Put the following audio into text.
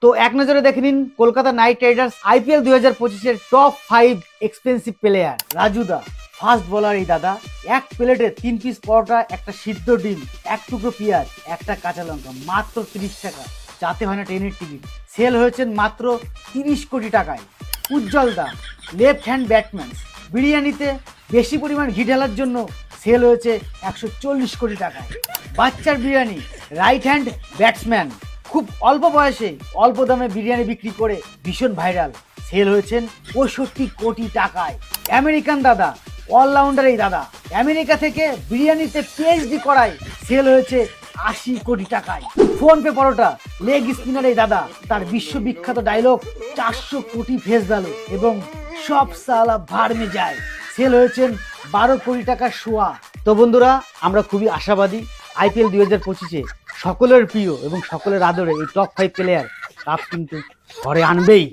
তো এক নজরে দেখে নিন কলকাতা নাইট রাইডার্স আইপিএল 2025-এর টপ 5 এক্সপেন্সিভ প্লেয়ার। রাজুদা ফাস্ট বোলার এই দাদা, এক প্লেটে 3 পিস পরোটা, একটা সিদ্ধ ডিম, এক টুকরো পেঁয়াজ, একটা কাঁচা লঙ্কা, মাত্র 30 টাকা, যাতে হয় না ট্রেনের টিকিট। সেল হয়েছেন মাত্র 30 কোটি টাকায়। উজ্জ্বল দা লেফট হ্যান্ড ব্যাটসম্যান, বিরিয়ানিতে বেশি পরিমাণ ঘি ঢালার জন্য সেল হয়েছে 140 কোটি টাকায়। বাচ্চার বিরিয়ানি রাইট হ্যান্ড ব্যাটসম্যান, খুব অল্প বয়সে অল্প দামে বিরিয়ানি বিক্রি করে ভীষণ ভাইরাল, সেল হয়েছেন 65 কোটি টাকায়। আমেরিকান দাদা অলরাউন্ডার এই দাদা, আমেরিকা থেকে বিরিয়ানিতে পিএইচডি করায়, সেল হয়েছে 80 কোটি টাকায়। ফোন পে পরোটা লেগ স্পিনার এই দাদা, তার বিশ্ববিখ্যাত ডায়লগ 400 কোটি ফেস ভ্যালু এবং সব সালা ভাড় মে যায়, সেল হয়েছেন 12 কোটি টাকার শোয়া। তো বন্ধুরা, আমরা খুবই আশাবাদী আইপিএল 2025-এ সকলের প্রিয় এবং সকলের আদরে এই টপ 5 প্লেয়ার কাপ কিন্তু ঘরে আনবেই।